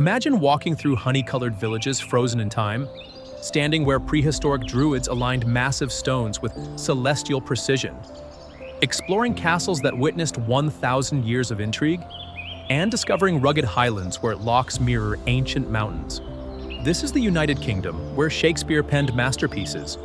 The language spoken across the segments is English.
Imagine walking through honey-colored villages frozen in time, standing where prehistoric druids aligned massive stones with celestial precision, exploring castles that witnessed 1,000 years of intrigue, and discovering rugged highlands where locks mirror ancient mountains. This is the United Kingdom, where Shakespeare penned masterpieces,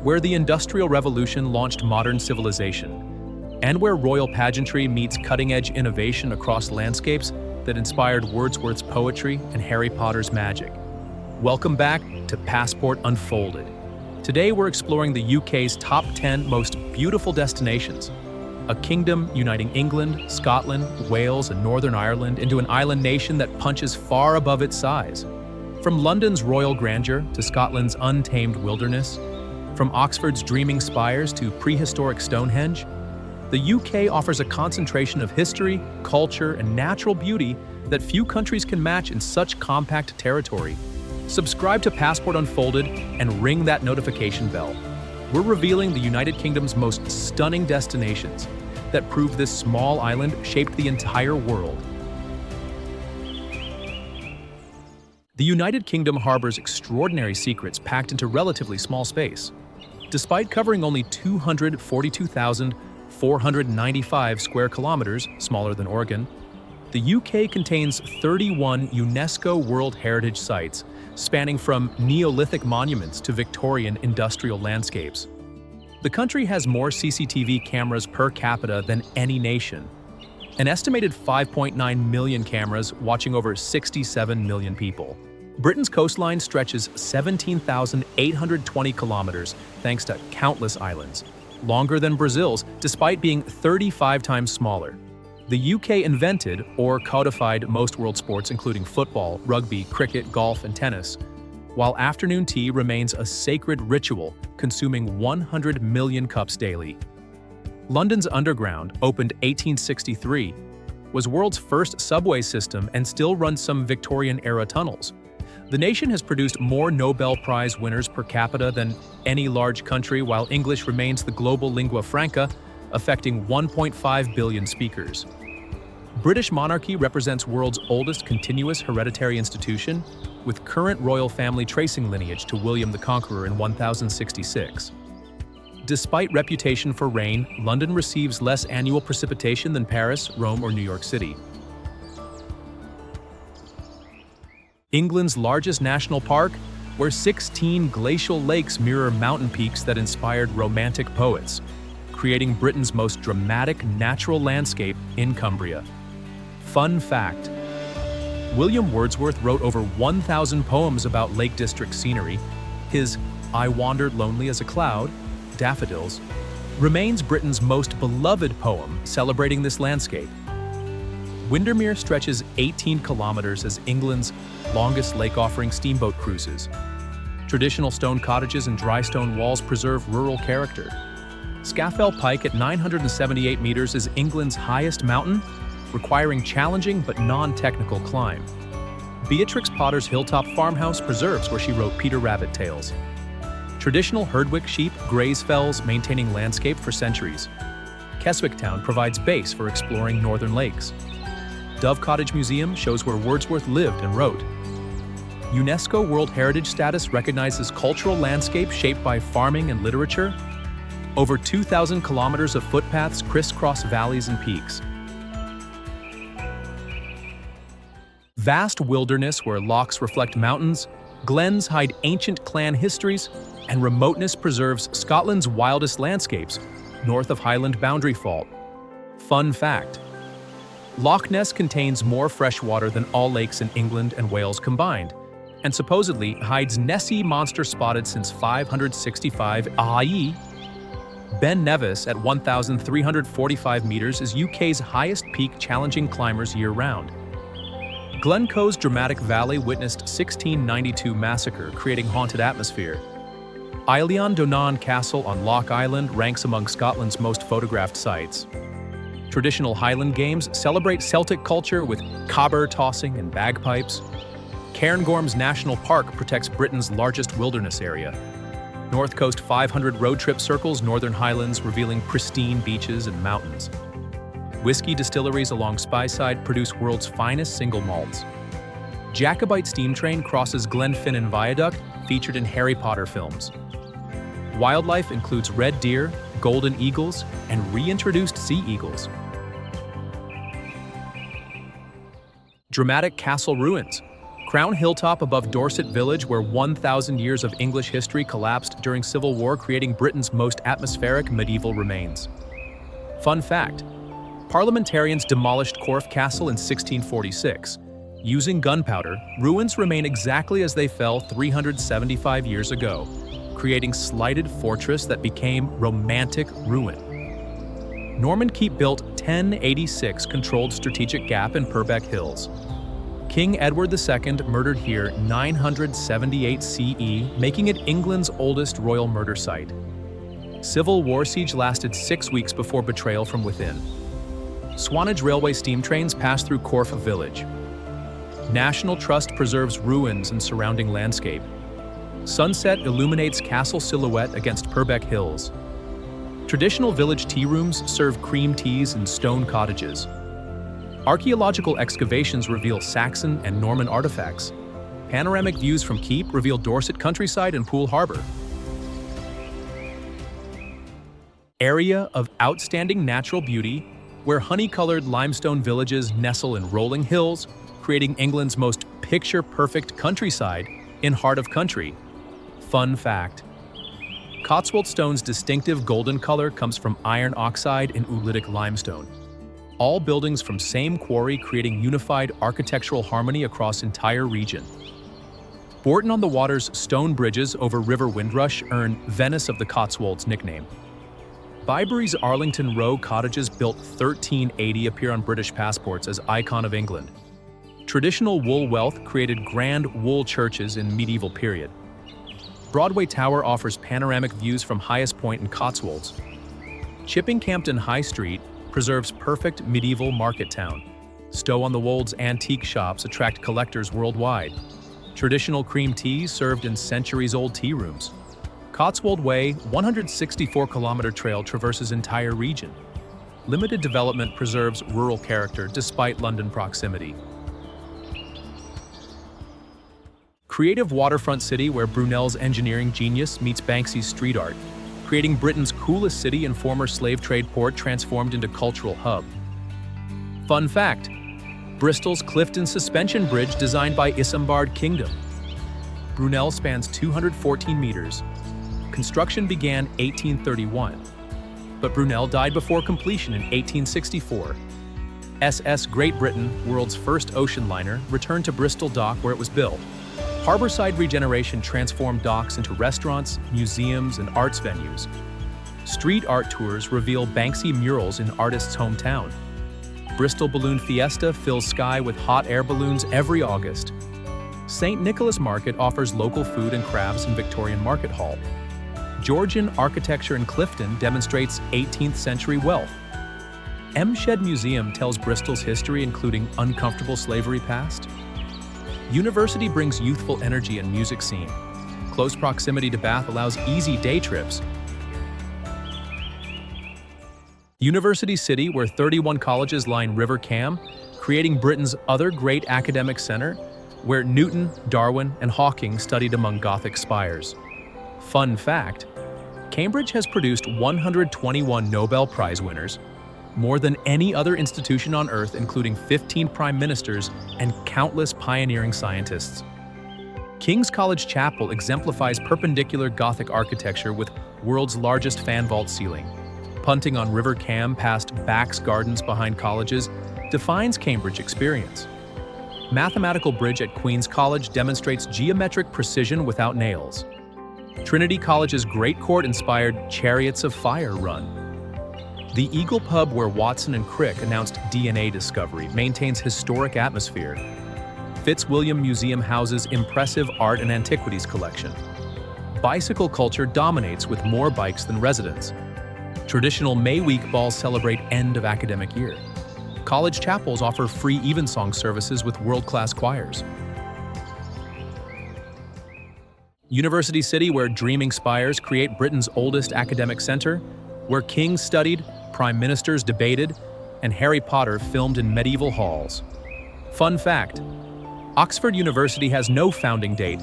where the Industrial Revolution launched modern civilization, and where royal pageantry meets cutting-edge innovation across landscapes that inspired Wordsworth's poetry and Harry Potter's magic. Welcome back to Passport Unfolded. Today we're exploring the UK's top 10 most beautiful destinations, a kingdom uniting England, Scotland, Wales, and Northern Ireland into an island nation that punches far above its size. From London's royal grandeur to Scotland's untamed wilderness, from Oxford's dreaming spires to prehistoric Stonehenge, the UK offers a concentration of history, culture, and natural beauty that few countries can match in such compact territory. Subscribe to Passport Unfolded and ring that notification bell. We're revealing the United Kingdom's most stunning destinations that prove this small island shaped the entire world. The United Kingdom harbors extraordinary secrets packed into relatively small space. Despite covering only 242,495 square kilometers, smaller than Oregon, the UK contains 31 UNESCO World Heritage Sites, spanning from Neolithic monuments to Victorian industrial landscapes. The country has more CCTV cameras per capita than any nation, an estimated 5.9 million cameras watching over 67 million people. Britain's coastline stretches 17,820 kilometers thanks to countless islands, longer than Brazil's despite being 35 times smaller. The UK invented or codified most world sports including football, rugby, cricket, golf, and tennis, while afternoon tea remains a sacred ritual, consuming 100 million cups daily. London's Underground, opened 1863, was world's first subway system and still runs some Victorian-era tunnels. The nation has produced more Nobel Prize winners per capita than any large country, while English remains the global lingua franca, affecting 1.5 billion speakers. British monarchy represents world's oldest continuous hereditary institution, with current royal family tracing lineage to William the Conqueror in 1066. Despite reputation for rain, London receives less annual precipitation than Paris, Rome, or New York City. England's largest national park, where 16 glacial lakes mirror mountain peaks that inspired romantic poets, creating Britain's most dramatic natural landscape in Cumbria. Fun fact: William Wordsworth wrote over 1,000 poems about Lake District scenery. His "I Wandered Lonely as a Cloud," Daffodils, remains Britain's most beloved poem celebrating this landscape. Windermere stretches 18 kilometers as England's longest lake, offering steamboat cruises. Traditional stone cottages and dry stone walls preserve rural character. Scafell Pike at 978 meters is England's highest mountain, requiring challenging but non-technical climb. Beatrix Potter's Hilltop Farmhouse preserves where she wrote Peter Rabbit tales. Traditional Herdwick sheep graze fells, maintaining landscape for centuries. Keswick Town provides base for exploring northern lakes. Dove Cottage Museum shows where Wordsworth lived and wrote. UNESCO World Heritage status recognizes cultural landscape shaped by farming and literature. Over 2,000 kilometers of footpaths crisscross valleys and peaks. Vast wilderness where lochs reflect mountains, glens hide ancient clan histories, and remoteness preserves Scotland's wildest landscapes, north of Highland boundary fault. Fun fact: Loch Ness contains more fresh water than all lakes in England and Wales combined, and supposedly hides Nessie monster spotted since 565 AE. Ben Nevis at 1,345 meters is UK's highest peak, challenging climbers year-round. Glencoe's dramatic valley witnessed 1692 massacre, creating haunted atmosphere. Eilean Donan Castle on Loch Island ranks among Scotland's most photographed sites. Traditional Highland games celebrate Celtic culture with cobber tossing and bagpipes. Cairngorms National Park protects Britain's largest wilderness area. North Coast 500 road trip circles Northern Highlands, revealing pristine beaches and mountains. Whiskey distilleries along Speyside produce world's finest single malts. Jacobite steam train crosses Glenfinnan Viaduct, featured in Harry Potter films. Wildlife includes red deer, golden eagles, and reintroduced sea eagles. Dramatic castle ruins. Crown Hilltop above Dorset Village, where 1,000 years of English history collapsed during Civil War, creating Britain's most atmospheric medieval remains. Fun fact: parliamentarians demolished Corfe Castle in 1646. Using gunpowder, ruins remain exactly as they fell 375 years ago, creating slighted fortress that became romantic ruin. Norman Keep built 1086 controlled strategic gap in Purbeck Hills. King Edward II murdered here 978 CE, making it England's oldest royal murder site. Civil War siege lasted 6 weeks before betrayal from within. Swanage Railway steam trains pass through Corfe Village. National Trust preserves ruins and surrounding landscape. Sunset illuminates castle silhouette against Purbeck Hills. Traditional village tea rooms serve cream teas in stone cottages. Archaeological excavations reveal Saxon and Norman artifacts. Panoramic views from Keep reveal Dorset countryside and Poole Harbour. Area of outstanding natural beauty, where honey-colored limestone villages nestle in rolling hills, creating England's most picture-perfect countryside in heart of country. Fun fact: Cotswold stone's distinctive golden color comes from iron oxide and oolitic limestone. All buildings from same quarry, creating unified architectural harmony across entire region. Bourton-on-the-Water's stone bridges over River Windrush earn Venice of the Cotswolds nickname. Byberry's Arlington Row cottages built 1380 appear on British passports as icon of England. Traditional wool wealth created grand wool churches in medieval period. Broadway Tower offers panoramic views from highest point in Cotswolds. Chippingcampton High Street preserves perfect medieval market town. Stow-on-the-Wold's antique shops attract collectors worldwide. Traditional cream teas served in centuries-old tea rooms. Cotswold Way, 164-kilometer trail traverses entire region. Limited development preserves rural character despite London proximity. Creative waterfront city, where Brunel's engineering genius meets Banksy's street art, creating Britain's coolest city and former slave trade port transformed into cultural hub. Fun fact: Bristol's Clifton Suspension Bridge designed by Isambard Kingdom. Brunel spans 214 meters. Construction began 1831, but Brunel died before completion in 1864. SS Great Britain, world's first ocean liner, returned to Bristol Dock where it was built. Harborside regeneration transformed docks into restaurants, museums, and arts venues. Street art tours reveal Banksy murals in artists' hometown. Bristol Balloon Fiesta fills sky with hot air balloons every August. St. Nicholas Market offers local food and crafts in Victorian Market Hall. Georgian architecture in Clifton demonstrates 18th century wealth. Shed Museum tells Bristol's history, including uncomfortable slavery past. University brings youthful energy and music scene. Close proximity to Bath allows easy day trips. University City, where 31 colleges line River Cam, creating Britain's other great academic center, where Newton, Darwin, and Hawking studied among Gothic spires. Fun fact: Cambridge has produced 121 Nobel Prize winners, more than any other institution on Earth, including 15 prime ministers and countless pioneering scientists. King's College Chapel exemplifies perpendicular Gothic architecture with world's largest fan vault ceiling. Punting on River Cam past Bax Gardens behind colleges defines Cambridge experience. Mathematical Bridge at Queen's College demonstrates geometric precision without nails. Trinity College's Great Court-inspired Chariots of Fire run. The Eagle Pub, where Watson and Crick announced DNA discovery, maintains historic atmosphere. Fitzwilliam Museum houses impressive art and antiquities collection. Bicycle culture dominates with more bikes than residents. Traditional May Week balls celebrate end of academic year. College chapels offer free evensong services with world-class choirs. University City, where dreaming spires create Britain's oldest academic center, where kings studied, prime ministers debated, and Harry Potter filmed in medieval halls. Fun fact: Oxford University has no founding date.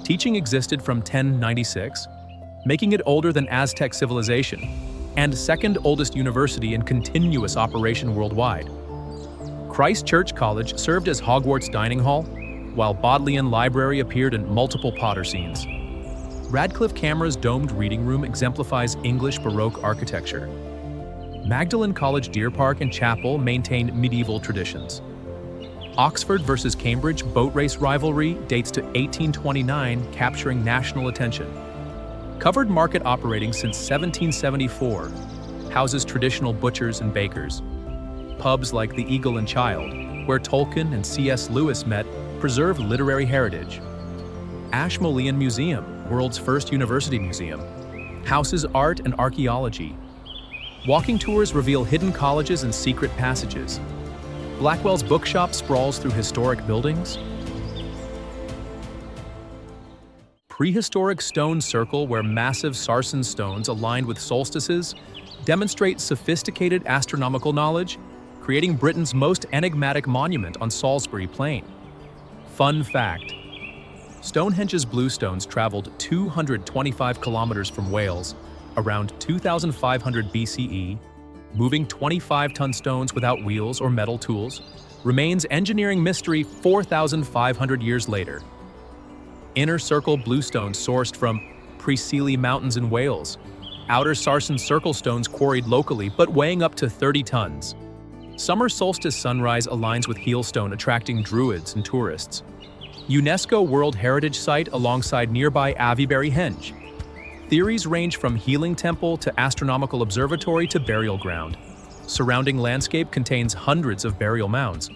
Teaching existed from 1096, making it older than Aztec civilization, and second oldest university in continuous operation worldwide. Christ Church College served as Hogwarts dining hall, while Bodleian Library appeared in multiple Potter scenes. Radcliffe Camera's domed reading room exemplifies English Baroque architecture. Magdalen College Deer Park and Chapel maintain medieval traditions. Oxford versus Cambridge boat race rivalry dates to 1829, capturing national attention. Covered market operating since 1774, houses traditional butchers and bakers. Pubs like the Eagle and Child, where Tolkien and C.S. Lewis met, preserve literary heritage. Ashmolean Museum, world's first university museum, houses art and archaeology. Walking tours reveal hidden colleges and secret passages. Blackwell's bookshop sprawls through historic buildings. Prehistoric stone circle where massive sarsen stones aligned with solstices demonstrate sophisticated astronomical knowledge, creating Britain's most enigmatic monument on Salisbury Plain. Fun fact: Stonehenge's bluestones traveled 225 kilometers from Wales around 2500 BCE, moving 25-ton stones without wheels or metal tools, remains engineering mystery 4,500 years later. Inner Circle bluestones sourced from Preseli Mountains in Wales. Outer sarsen circle stones quarried locally but weighing up to 30 tons. Summer solstice sunrise aligns with Heelstone, attracting druids and tourists. UNESCO World Heritage Site alongside nearby Avebury Henge. Theories range from healing temple to astronomical observatory to burial ground. Surrounding landscape contains hundreds of burial mounds.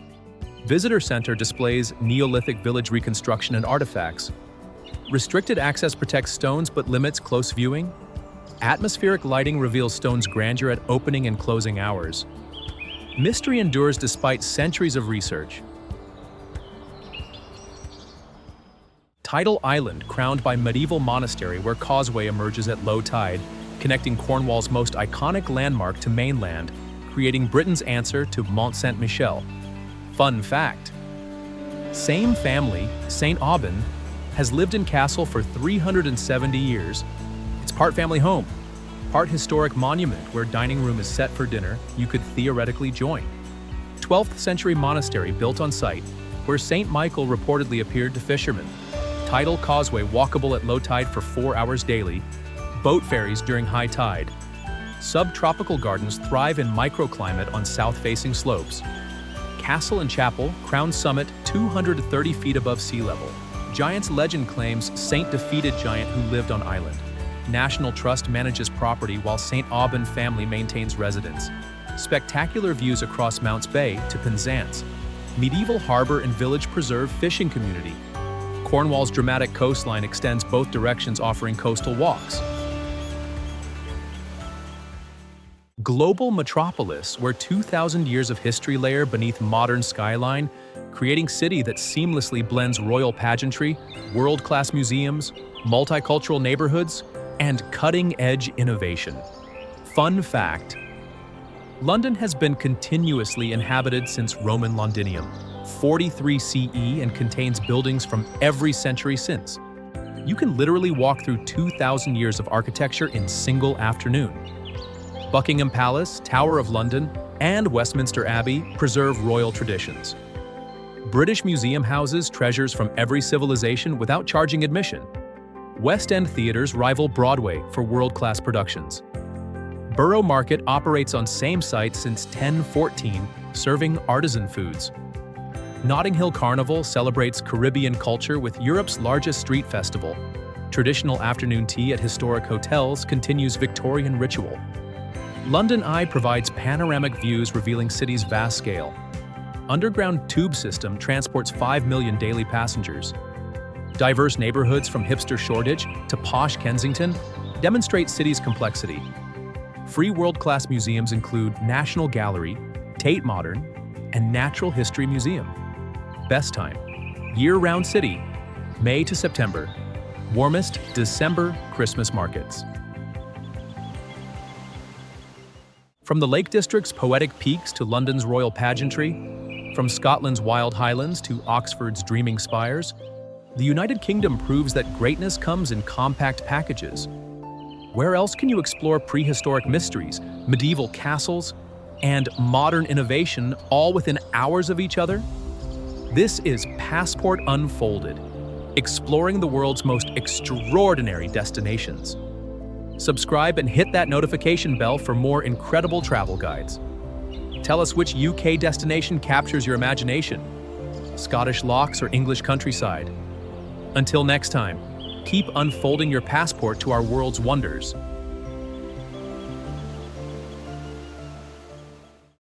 Visitor Center displays Neolithic village reconstruction and artifacts. Restricted access protects stones but limits close viewing. Atmospheric lighting reveals stone's grandeur at opening and closing hours. Mystery endures despite centuries of research. Tidal Island, crowned by medieval monastery where causeway emerges at low tide, connecting Cornwall's most iconic landmark to mainland, creating Britain's answer to Mont Saint-Michel. Fun fact: same family, St. Aubin, has lived in Castle for 370 years. It's part family home, part historic monument where dining room is set for dinner you could theoretically join. 12th century monastery built on site, where St. Michael reportedly appeared to fishermen. Tidal causeway walkable at low tide for 4 hours daily. Boat ferries during high tide. Subtropical gardens thrive in microclimate on south-facing slopes. Castle and Chapel, crown summit 230 feet above sea level. Giant's legend claims Saint defeated giant who lived on island. National Trust manages property while St. Aubin family maintains residence. Spectacular views across Mounts Bay to Penzance. Medieval harbor and village preserve fishing community. Cornwall's dramatic coastline extends both directions, offering coastal walks. Global metropolis, where 2,000 years of history layer beneath modern skyline, creating city that seamlessly blends royal pageantry, world-class museums, multicultural neighborhoods, and cutting-edge innovation. Fun fact: London has been continuously inhabited since Roman Londinium, 43 CE, and contains buildings from every century since. You can literally walk through 2,000 years of architecture in single afternoon. Buckingham Palace, Tower of London, and Westminster Abbey preserve royal traditions. British museum houses treasures from every civilization without charging admission. West End theaters rival Broadway for world-class productions. Borough Market operates on same site since 1014, serving artisan foods. Notting Hill Carnival celebrates Caribbean culture with Europe's largest street festival. Traditional afternoon tea at historic hotels continues Victorian ritual. London Eye provides panoramic views revealing city's vast scale. Underground tube system transports 5 million daily passengers. Diverse neighborhoods from hipster Shoreditch to posh Kensington demonstrate city's complexity. Free world-class museums include National Gallery, Tate Modern, and Natural History Museum. Best time: year-round city, May to September. Warmest, December, Christmas markets. From the Lake District's poetic peaks to London's royal pageantry, From Scotland's wild highlands to Oxford's dreaming spires, the United Kingdom proves that greatness comes in compact packages. Where else can you explore prehistoric mysteries, medieval castles, and modern innovation all within hours of each other? This is Passport Unfolded, exploring the world's most extraordinary destinations. Subscribe and hit that notification bell for more incredible travel guides. Tell us which UK destination captures your imagination, Scottish lochs or English countryside. Until next time, keep unfolding your passport to our world's wonders.